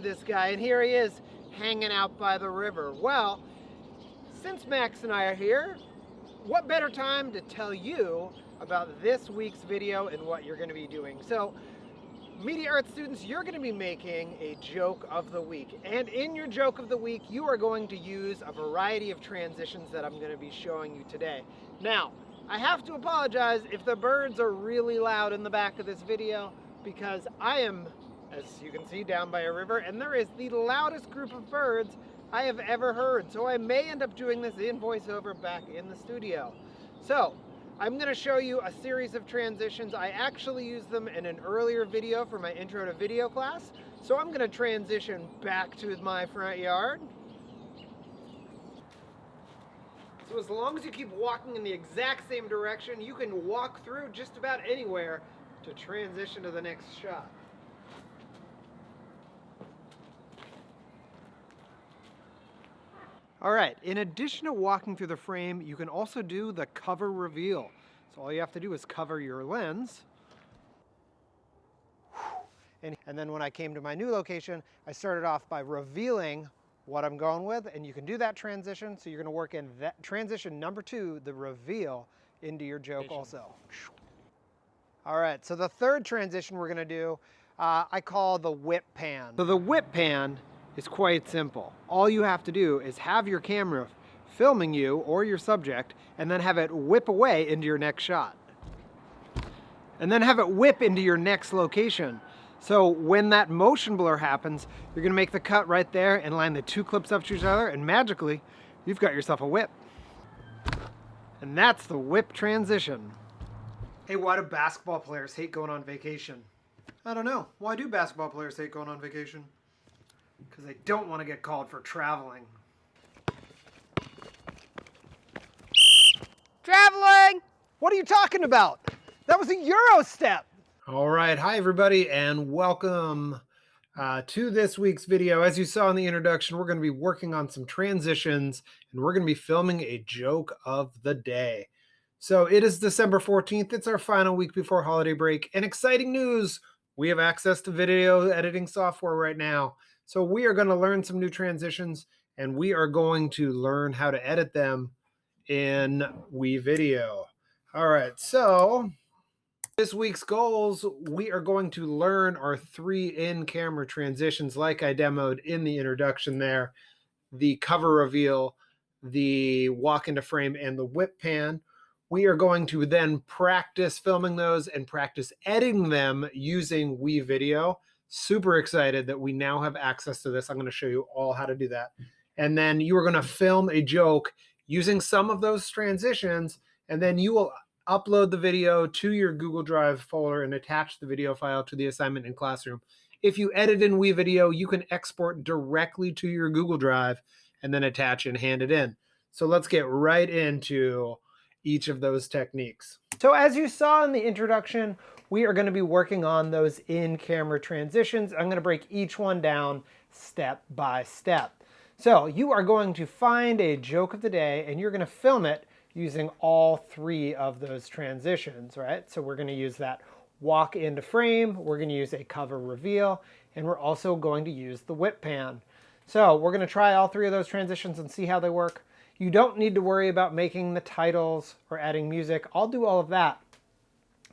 this guy, and here he is hanging out by the river. Well, since Max and I are here, what better time to tell you about this week's video and what you're going to be doing. So, media arts students, you're going to be making a joke of the week. And in your joke of the week, you are going to use a variety of transitions that I'm going to be showing you today. Now, I have to apologize if the birds are really loud in the back of this video, because I am, as you can see, down by a river, and there is the loudest group of birds I have ever heard. So I may end up doing this in voiceover back in the studio. So, I'm going to show you a series of transitions. I actually used them in an earlier video for my intro to video class. So I'm going to transition back to my front yard. So as long as you keep walking in the exact same direction, you can walk through just about anywhere to transition to the next shot. All right, in addition to walking through the frame, you can also do the cover reveal. So all you have to do is cover your lens. And then when I came to my new location, I started off by revealing what I'm going with, and you can do that transition. So you're gonna work in that transition number 2, the reveal, into your joke also. All right, so the third transition we're gonna do, I call the whip pan. So the whip pan is quite simple. All you have to do is have your camera filming you or your subject, and then have it whip away into your next shot. And then have it whip into your next location. So when that motion blur happens, you're gonna make the cut right there and line the 2 clips up to each other, and magically, you've got yourself a whip. And that's the whip transition. Hey, why do basketball players hate going on vacation? I don't know. Why do basketball players hate going on vacation? Because they don't want to get called for traveling. Traveling! What are you talking about? That was a Euro step! All right, hi everybody, and welcome to this week's video. As you saw in the introduction, we're going to be working on some transitions, and we're going to be filming a joke of the day. So it is December 14th. It's our final week before holiday break, and exciting news! We have access to video editing software right now. So we are going to learn some new transitions, and we are going to learn how to edit them in WeVideo. All right, so this week's goals, we are going to learn our 3 in-camera transitions like I demoed in the introduction there. The cover reveal, the walk into frame, and the whip pan. We are going to then practice filming those and practice editing them using WeVideo. Super excited that we now have access to this. I'm going to show you all how to do that. And then you are going to film a joke using some of those transitions, and then you will upload the video to your Google Drive folder and attach the video file to the assignment in Classroom. If you edit in WeVideo, you can export directly to your Google Drive and then attach and hand it in. So let's get right into each of those techniques. So as you saw in the introduction, we are going to be working on those in-camera transitions. I'm going to break each one down step by step. So you are going to find a joke of the day, and you're going to film it using all 3 of those transitions, right? So we're going to use that walk into frame, we're going to use a cover reveal, and we're also going to use the whip pan. So we're going to try all 3 of those transitions and see how they work. You don't need to worry about making the titles or adding music. I'll do all of that.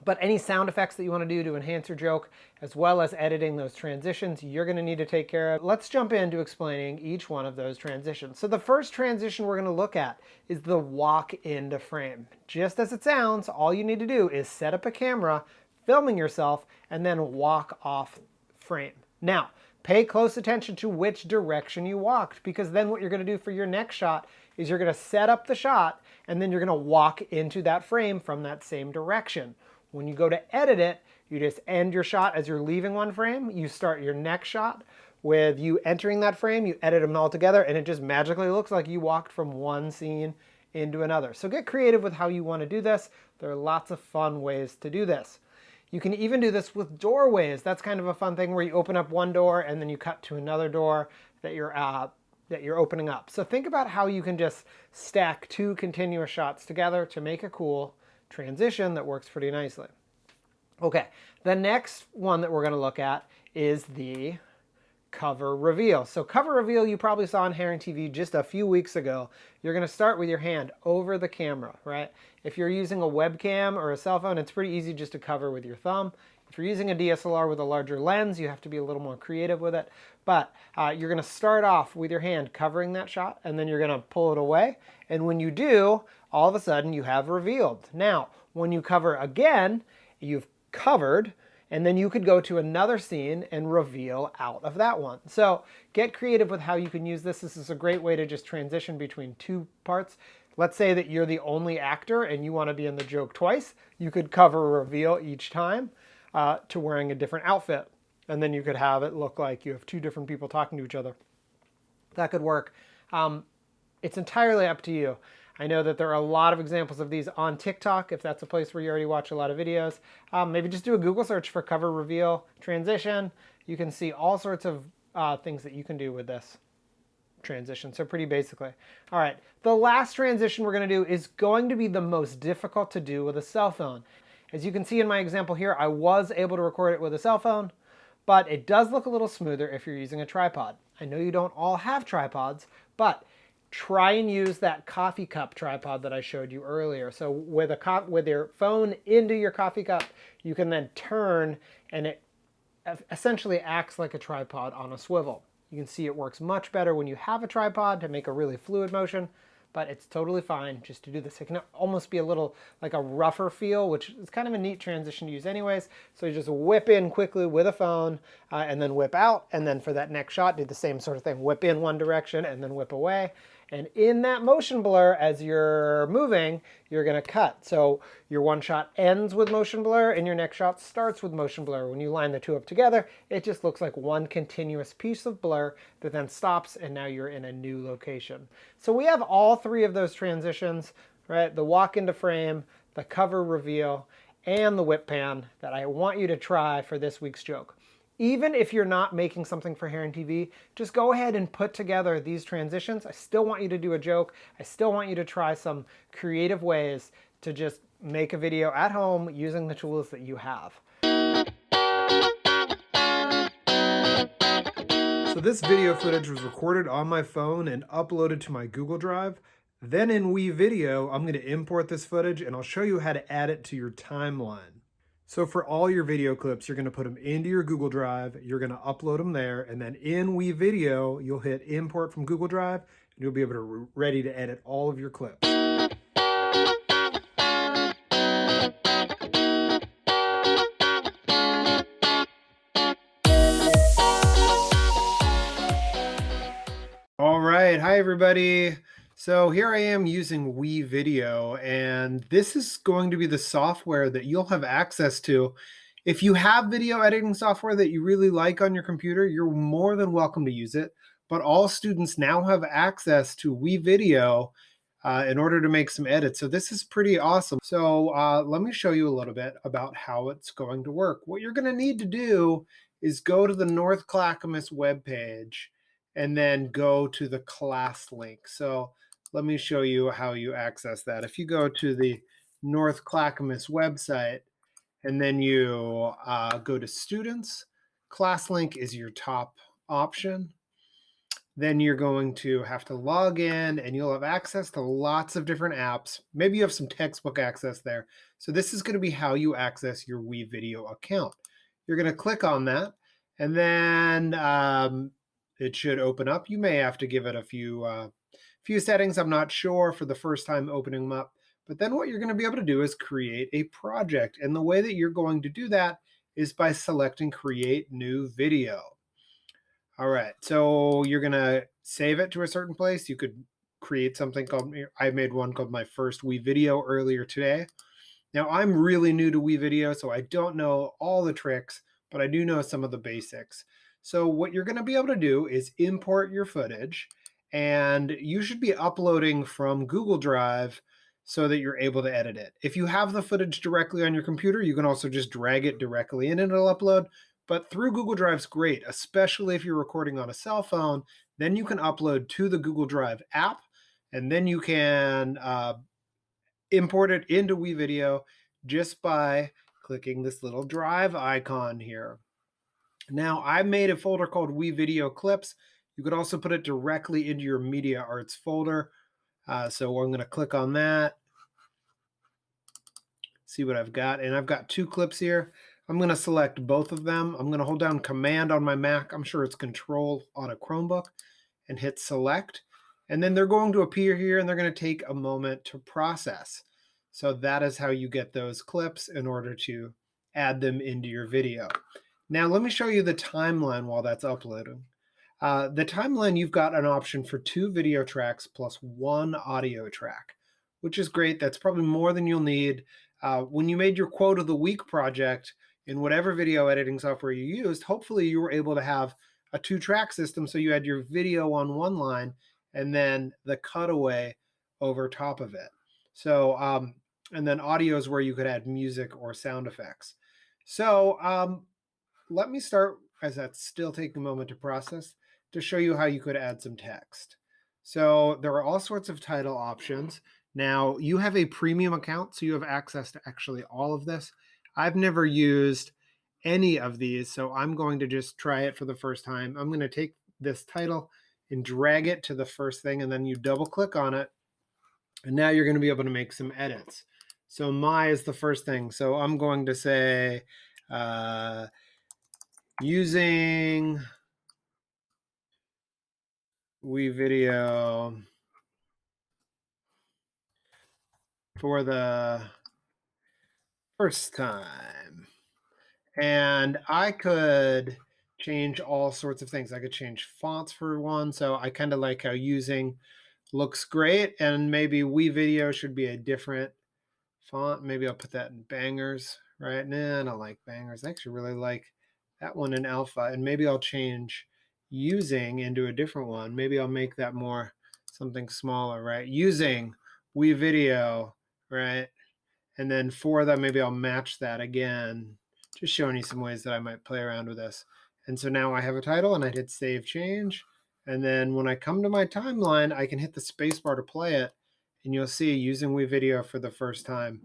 But any sound effects that you want to do to enhance your joke, as well as editing those transitions, you're going to need to take care of. Let's jump into explaining each one of those transitions. So the first transition we're going to look at is the walk into frame. Just as it sounds, all you need to do is set up a camera, filming yourself, and then walk off frame. Now, pay close attention to which direction you walked, because then what you're going to do for your next shot is you're going to set up the shot, and then you're going to walk into that frame from that same direction. When you go to edit it, you just end your shot as you're leaving one frame. You start your next shot with you entering that frame, you edit them all together, and it just magically looks like you walked from one scene into another. So get creative with how you want to do this. There are lots of fun ways to do this. You can even do this with doorways. That's kind of a fun thing where you open up one door and then you cut to another door that you're opening up. So think about how you can just stack 2 continuous shots together to make a cool transition that works pretty nicely. Okay, the next one that we're going to look at is the cover reveal. So cover reveal you probably saw on Herring TV just a few weeks ago. You're going to start with your hand over the camera, right? If you're using a webcam or a cell phone, it's pretty easy just to cover with your thumb. If you're using a DSLR with a larger lens, you have to be a little more creative with it. But you're going to start off with your hand covering that shot, and then you're going to pull it away. And when you do, all of a sudden you have revealed. Now, when you cover again, you've covered, and then you could go to another scene and reveal out of that one. So get creative with how you can use this. This is a great way to just transition between two parts. Let's say that you're the only actor and you want to be in the joke twice. You could cover reveal each time to wearing a different outfit. And then you could have it look like you have two different people talking to each other. That could work. It's entirely up to you. I know that there are a lot of examples of these on TikTok, if that's a place where you already watch a lot of videos. Maybe just do a Google search for cover reveal transition. You can see all sorts of things that you can do with this transition. So pretty basically. All right, the last transition we're going to do is going to be the most difficult to do with a cell phone. As you can see in my example here, I was able to record it with a cell phone, but it does look a little smoother if you're using a tripod. I know you don't all have tripods, but try and use that coffee cup tripod that I showed you earlier. So with your phone into your coffee cup, you can then turn, and it essentially acts like a tripod on a swivel. You can see it works much better when you have a tripod to make a really fluid motion, but it's totally fine just to do this. It can almost be a little like a rougher feel, which is kind of a neat transition to use anyways. So you just whip in quickly with a phone and then whip out. And then for that next shot, do the same sort of thing. Whip in one direction and then whip away. And in that motion blur, as you're moving, you're going to cut. So your one shot ends with motion blur and your next shot starts with motion blur. When you line the two up together, it just looks like one continuous piece of blur that then stops, and now you're in a new location. So we have all three of those transitions, right? The walk into frame, the cover reveal, and the whip pan that I want you to try for this week's joke. Even if you're not making something for Herring TV, just go ahead and put together these transitions. I still want you to do a joke. I still want you to try some creative ways to just make a video at home using the tools that you have. So this video footage was recorded on my phone and uploaded to my Google Drive. Then in WeVideo, I'm going to import this footage and I'll show you how to add it to your timeline. So for all your video clips, you're going to put them into your Google Drive, you're going to upload them there, and then in WeVideo, you'll hit import from Google Drive, and you'll be able to ready to edit all of your clips. All right, hi everybody. So here I am using WeVideo, and this is going to be the software that you'll have access to. If you have video editing software that you really like on your computer, you're more than welcome to use it. But all students now have access to WeVideo in order to make some edits. So this is pretty awesome. So let me show you a little bit about how it's going to work. What you're going to need to do is go to the North Clackamas webpage and then go to the class link. So let me show you how you access that. If you go to the North Clackamas website and then you go to students, class link is your top option. Then you're going to have to log in and you'll have access to lots of different apps. Maybe you have some textbook access there. So this is going to be how you access your WeVideo account. You're going to click on that, and then it should open up. You may have to give it a few settings. I'm not sure for the first time opening them up. But then what you're going to be able to do is create a project. And the way that you're going to do that is by selecting Create New Video. All right, so you're going to save it to a certain place. You could create something called, I made one called My First WeVideo earlier today. Now, I'm really new to WeVideo, so I don't know all the tricks, but I do know some of the basics. So what you're going to be able to do is import your footage, and you should be uploading from Google Drive so that you're able to edit it. If you have the footage directly on your computer, you can also just drag it directly in and it'll upload. But through Google Drive's great, especially if you're recording on a cell phone. Then you can upload to the Google Drive app, and then you can import it into WeVideo just by clicking this little drive icon here. Now, I made a folder called WeVideo Clips. You could also put it directly into your Media Arts folder. So I'm going to click on that, see what I've got. And I've got 2 clips here. I'm going to select both of them. I'm going to hold down Command on my Mac. I'm sure it's Control on a Chromebook, and hit Select. And then they're going to appear here, and they're going to take a moment to process. So that is how you get those clips in order to add them into your video. Now let me show you the timeline while that's uploading. The timeline, you've got an option for 2 video tracks plus 1 audio track, which is great. That's probably more than you'll need. When you made your quote of the week project in whatever video editing software you used, hopefully you were able to have a 2-track system, so you had your video on one line and then the cutaway over top of it. So, and then audio is where you could add music or sound effects. So let me start, as that's still taking a moment to process, to show you how you could add some text. So there are all sorts of title options. Now, you have a premium account, so you have access to actually all of this. I've never used any of these, so I'm going to just try it for the first time. I'm going to take this title and drag it to the first thing, and then you double click on it, and now you're going to be able to make some edits. So my is the first thing. So I'm going to say, using WeVideo for the first time. And I could change all sorts of things. I could change fonts for one. So I kind of like how using looks great. And maybe WeVideo should be a different font. Maybe I'll put that in bangers, right? Nah, I don't like bangers. I actually really like that one in alpha. And maybe I'll change using into a different one. Maybe I'll make that more something smaller, right? Using WeVideo, right? And then for that, maybe I'll match that again, just showing you some ways that I might play around with this. And so now I have a title, and I'd hit Save Change. And then when I come to my timeline, I can hit the spacebar to play it, and you'll see using WeVideo for the first time,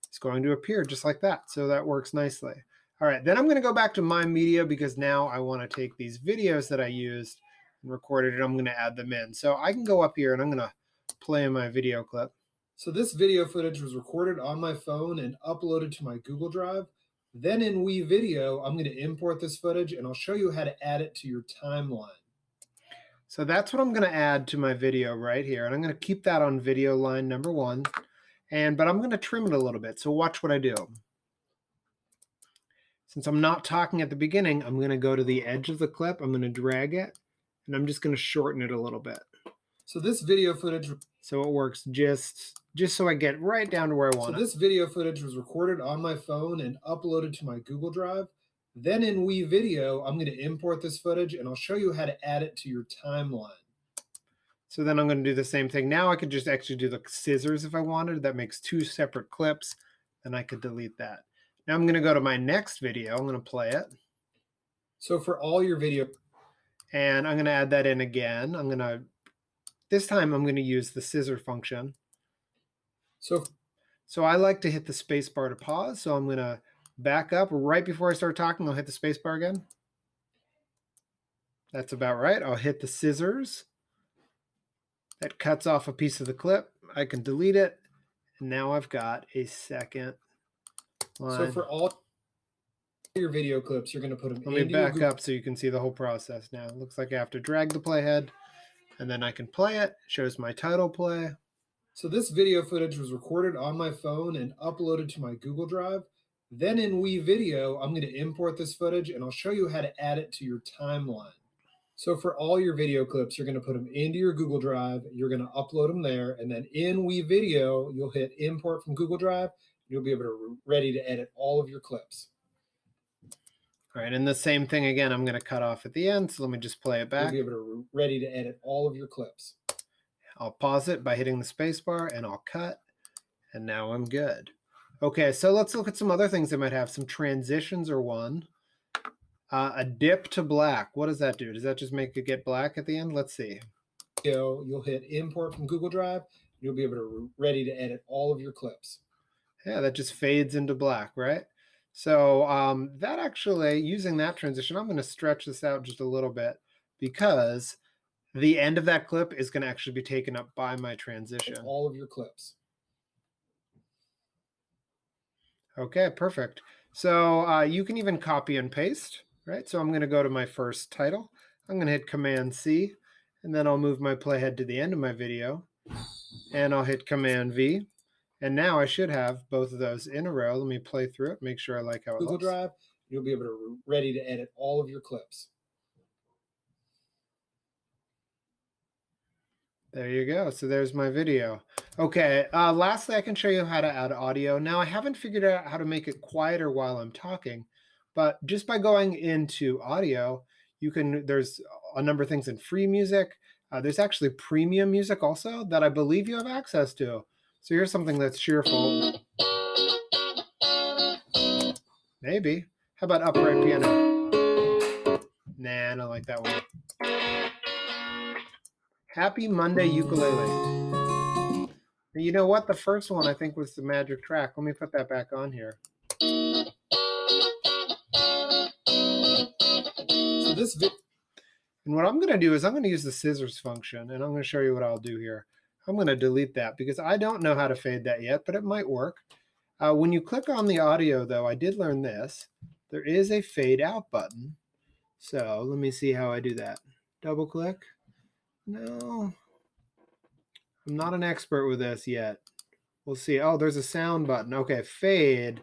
it's going to appear just like that. So that works nicely. All right, then I'm going to go back to my media, because now I want to take these videos that I used and recorded, and I'm going to add them in. So I can go up here, and I'm going to play my video clip. So this video footage was recorded on my phone and uploaded to my Google Drive. Then in WeVideo, I'm going to import this footage, and I'll show you how to add it to your timeline. So that's what I'm going to add to my video right here. And I'm going to keep that on video line number 1. But I'm going to trim it a little bit. So watch what I do. Since I'm not talking at the beginning, I'm going to go to the edge of the clip. I'm going to drag it, and I'm just going to shorten it a little bit. So this video footage, so it works just so I get right down to where I want it. So this video footage was recorded on my phone and uploaded to my Google Drive. Then in WeVideo, I'm going to import this footage, and I'll show you how to add it to your timeline. So then I'm going to do the same thing. Now I could just actually do the scissors if I wanted. That makes 2 separate clips, and I could delete that. Now I'm going to go to my next video. I'm going to play it. So for all your video, and I'm going to add that in again. This time I'm going to use the scissor function. So I like to hit the space bar to pause. So I'm going to back up right before I start talking. I'll hit the space bar again. That's about right. I'll hit the scissors. That cuts off a piece of the clip. I can delete it. And now I've got a second line. So for all your video clips, you're going to put them. Let me back up so you can see the whole process now. It looks like I have to drag the playhead, and then I can play it. It shows my title play. So this video footage was recorded on my phone and uploaded to my Google Drive. Then in WeVideo, I'm going to import this footage, and I'll show you how to add it to your timeline. So for all your video clips, you're going to put them into your Google Drive. You're going to upload them there. And then in WeVideo, you'll hit import from Google Drive. You'll be able to ready to edit all of your clips. All right, and the same thing again, I'm going to cut off at the end. So let me just play it back. You'll be able to ready to edit all of your clips. I'll pause it by hitting the space bar, and I'll cut. And now I'm good. Okay, so let's look at some other things that might have some transitions or one. A dip to black. What does that do? Does that just make it get black at the end? Let's see. You'll hit import from Google Drive. You'll be able to ready to edit all of your clips. Yeah, that just fades into black, right? So that actually, using that transition, I'm going to stretch this out just a little bit because the end of that clip is going to actually be taken up by my transition. All of your clips. Okay, perfect. So you can even copy and paste, right? So I'm going to go to my first title. I'm going to hit Command C, and then I'll move my playhead to the end of my video, and I'll hit Command V. And now I should have both of those in a row. Let me play through it, make sure I like how it Google looks. Drive, you'll be able to ready to edit all of your clips. There you go. So there's my video. Okay, lastly, I can show you how to add audio. Now, I haven't figured out how to make it quieter while I'm talking, but just by going into audio, there's a number of things in free music. There's actually premium music also that I believe you have access to. So here's something that's cheerful. Maybe. How about upright piano? Nah, I don't like that one. Happy Monday ukulele. You know what? The first one I think was the magic track. Let me put that back on here. So and what I'm going to do is I'm going to use the scissors function, and I'm going to show you what I'll do here. I'm going to delete that because I don't know how to fade that yet, but it might work. When you click on the audio, though, I did learn this. There is a fade out button. So let me see how I do that. Double click. No, I'm not an expert with this yet. We'll see. Oh, there's a sound button. Okay, fade.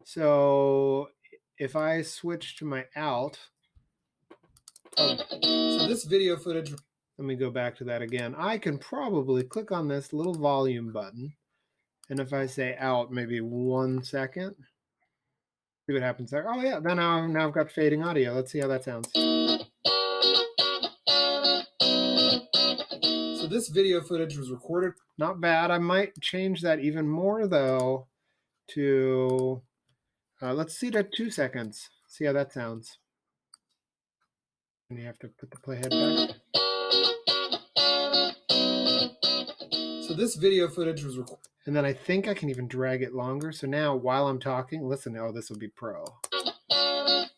So if I switch to my out. so this video footage. Let me go back to that again. I can probably click on this little volume button. And if I say out maybe 1 second, see what happens there. Oh yeah, then now I've got fading audio. Let's see how that sounds. So this video footage was recorded. Not bad. I might change that even more though to, let's see to 2 seconds. See how that sounds. And you have to put the playhead back. So this video footage was recorded. And then I think I can even drag it longer. So now while I'm talking, listen, oh, this will be pro.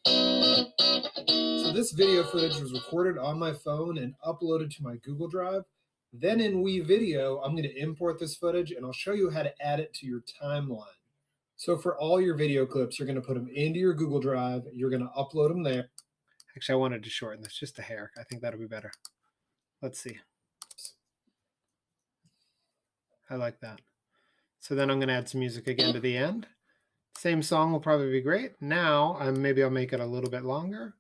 So this video footage was recorded on my phone and uploaded to my Google Drive. Then in WeVideo, I'm going to import this footage and I'll show you how to add it to your timeline. So for all your video clips, you're going to put them into your Google Drive. You're going to upload them there. Actually, I wanted to shorten this just a hair. I think that'll be better. Let's see. I like that. So then I'm going to add some music again to the end. Same song will probably be great. Now, maybe I'll make it a little bit longer.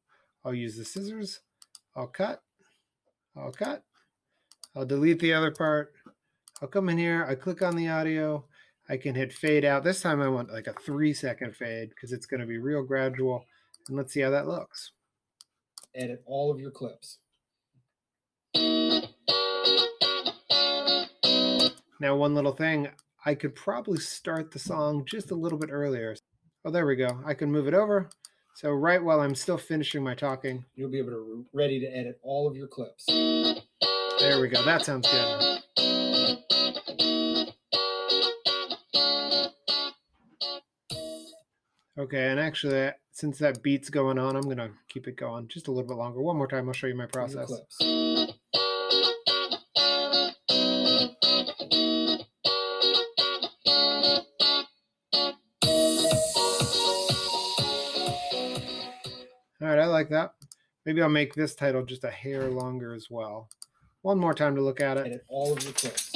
I'll use the scissors. I'll cut. I'll cut. I'll delete the other part. I'll come in here. I click on the audio. I can hit fade out. This time I want like a 3-second fade because it's going to be real gradual. And let's see how that looks. Edit all of your clips. Now, one little thing, I could probably start the song just a little bit earlier. Oh, there we go. I can move it over. So right while I'm still finishing my talking, you'll be able to ready to edit all of your clips. There we go. That sounds good. Okay, and actually, since that beat's going on, I'm going to keep it going just a little bit longer. One more time, I'll show you my process. All right, I like that. Maybe I'll make this title just a hair longer as well. One more time to look at it. Edit all of your clips.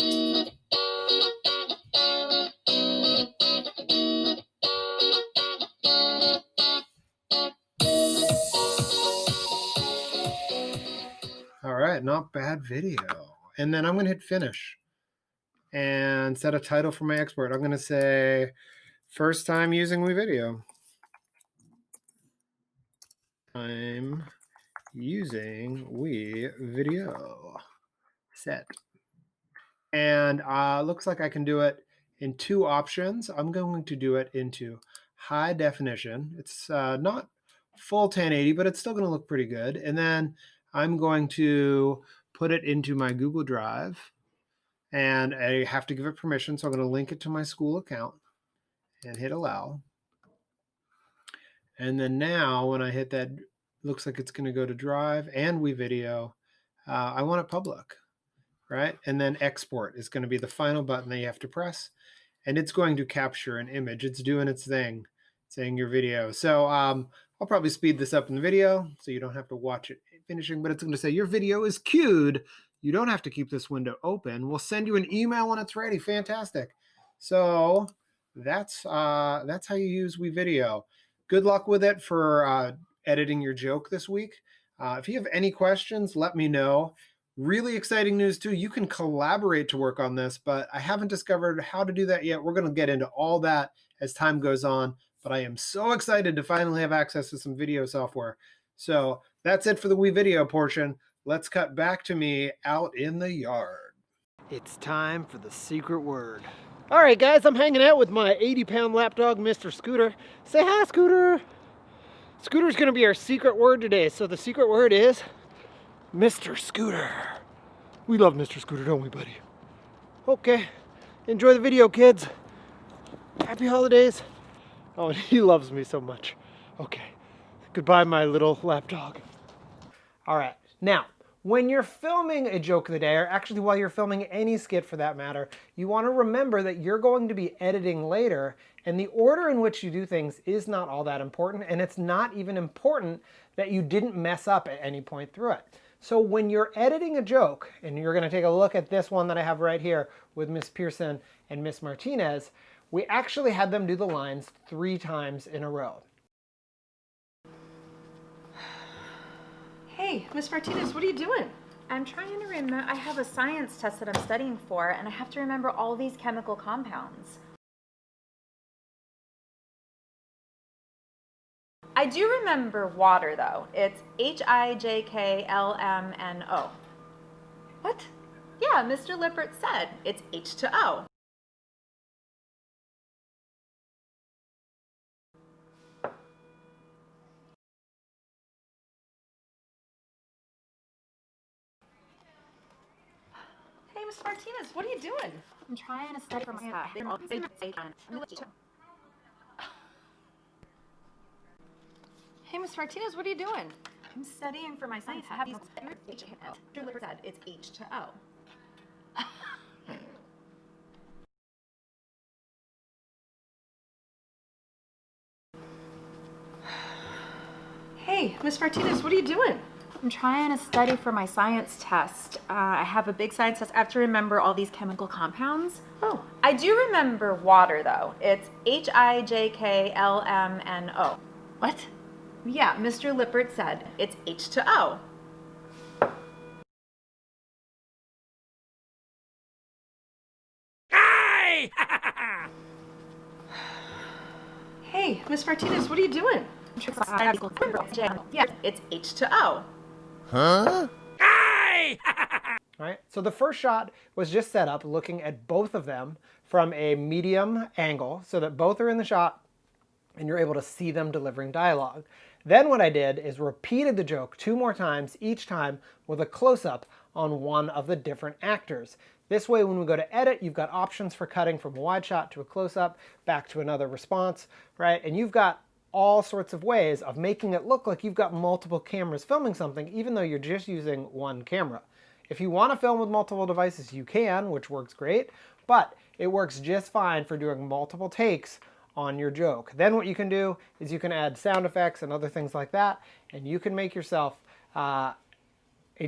All right, not bad video. And then I'm going to hit finish and set a title for my export. I'm going to say first time using WeVideo. I'm using WeVideo. Set. And looks like I can do it in 2 options. I'm going to do it into high definition. It's not full 1080, but it's still going to look pretty good. And then I'm going to put it into my Google Drive. And I have to give it permission, so I'm going to link it to my school account and hit allow. And then now when I hit that, looks like it's going to go to Drive and WeVideo. I want it public, right? And then export is going to be the final button that you have to press, and it's going to capture an image. It's doing its thing, saying your video. So I'll probably speed this up in the video so you don't have to watch it finishing, but it's going to say your video is queued. You don't have to keep this window open. We'll send you an email when it's ready. Fantastic. So that's how you use WeVideo. Good luck with it for editing your joke this week. If you have any questions, let me know. Really exciting news too. You can collaborate to work on this, but I haven't discovered how to do that yet. We're going to get into all that as time goes on, but I am so excited to finally have access to some video software. So that's it for the WeVideo portion. Let's cut back to me out in the yard. It's time for the secret word. All right, guys, I'm hanging out with my 80-pound lapdog, Mr. Scooter. Say hi, Scooter. Scooter's going to be our secret word today. So the secret word is Mr. Scooter. We love Mr. Scooter, don't we, buddy? Okay, enjoy the video, kids. Happy holidays. Oh, and he loves me so much. Okay, goodbye, my little lapdog. All right, now, when you're filming a joke of the day, or actually while you're filming any skit for that matter, you want to remember that you're going to be editing later, and the order in which you do things is not all that important, and it's not even important that you didn't mess up at any point through it. So when you're editing a joke, and you're going to take a look at this one that I have right here with Miss Pearson and Miss Martinez, we actually had them do the lines 3 times in a row. Hey, Miss Martinez, what are you doing? I'm trying to remember. I have a science test that I'm studying for, and I have to remember all these chemical compounds. I do remember water, though. It's HIJKLMNO. What? Yeah, Mr. Lippert said it's H2O. Hey, Miss Martinez, what are you doing? I'm trying to study for my test. Hey, Miss Martinez, what are you doing? I'm studying for my science test. Mr. Lippert said it's H2O. Hey, Miss Martinez, what are you doing? I'm trying to study for my science test. I have a big science test. I have to remember all these chemical compounds. Oh. I do remember water, though. It's HIJKLMNO. What? Yeah, Mr. Lippert said it's H2O. Hi! Hey, Miss Martinez, what are you doing? Yeah, it's H2O. Huh? All right, so the first shot was just set up looking at both of them from a medium angle so that both are in the shot and you're able to see them delivering dialogue. Then what I did is repeated the joke 2 more times, each time with a close-up on one of the different actors. This way, when we go to edit, you've got options for cutting from a wide shot to a close-up, back to another response, right? And you've got all sorts of ways of making it look like you've got multiple cameras filming something, even though you're just using one camera. If you want to film with multiple devices, you can, which works great, but it works just fine for doing multiple takes on your joke. Then what you can do is you can add sound effects and other things like that, and you can make yourself a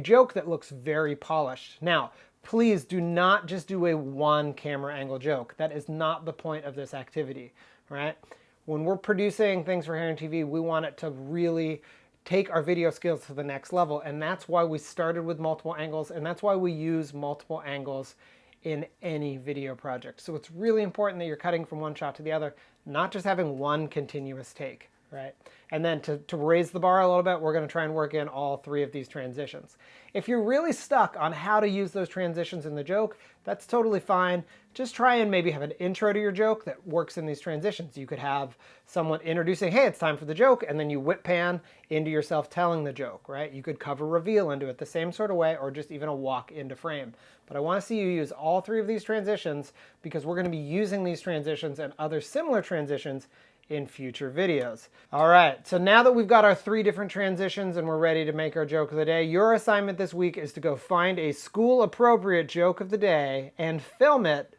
joke that looks very polished. Now, please do not just do a one camera angle joke. That is not the point of this activity, right? When we're producing things for Heron TV, we want it to really take our video skills to the next level, and that's why we started with multiple angles, and that's why we use multiple angles in any video project. So it's really important that you're cutting from one shot to the other, not just having one continuous take, right? And then to raise the bar a little bit, we're going to try and work in all 3 of these transitions. If you're really stuck on how to use those transitions in the joke, that's totally fine. Just try and maybe have an intro to your joke that works in these transitions. You could have someone introducing, hey, it's time for the joke, and then you whip pan into yourself telling the joke, right? You could cover reveal into it the same sort of way, or just even a walk into frame. But I want to see you use all 3 of these transitions because we're going to be using these transitions and other similar transitions in future videos. All right, so now that we've got our 3 different transitions and we're ready to make our joke of the day, your assignment this week is to go find a school-appropriate joke of the day and film it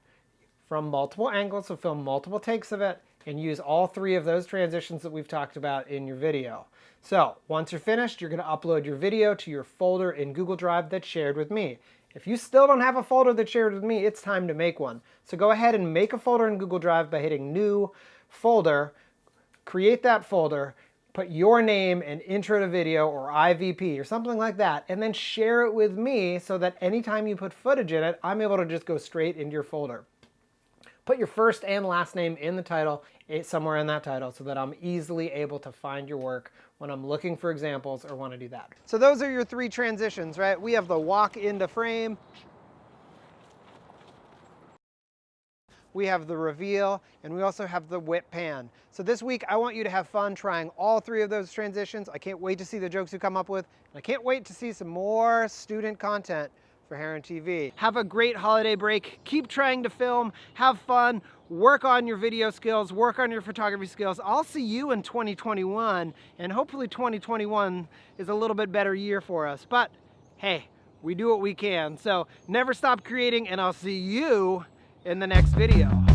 from multiple angles, so film multiple takes of it, and use all 3 of those transitions that we've talked about in your video. So once you're finished, you're going to upload your video to your folder in Google Drive that's shared with me. If you still don't have a folder that's shared with me, it's time to make one. So go ahead and make a folder in Google Drive by hitting New, Folder, create that folder, put your name and intro to video or IVP or something like that, and then share it with me so that anytime you put footage in it, I'm able to just go straight into your folder. Put your first and last name in the title, somewhere in that title, so that I'm easily able to find your work when I'm looking for examples or want to do that. So those are your 3 transitions, right? We have the walk into frame, we have the reveal, and we also have the whip pan. So this week, I want you to have fun trying all 3 of those transitions. I can't wait to see the jokes you come up with. And I can't wait to see some more student content for Heron TV. Have a great holiday break. Keep trying to film, have fun, work on your video skills, work on your photography skills. I'll see you in 2021, and hopefully 2021 is a little bit better year for us. But hey, we do what we can. So never stop creating, and I'll see you in the next video.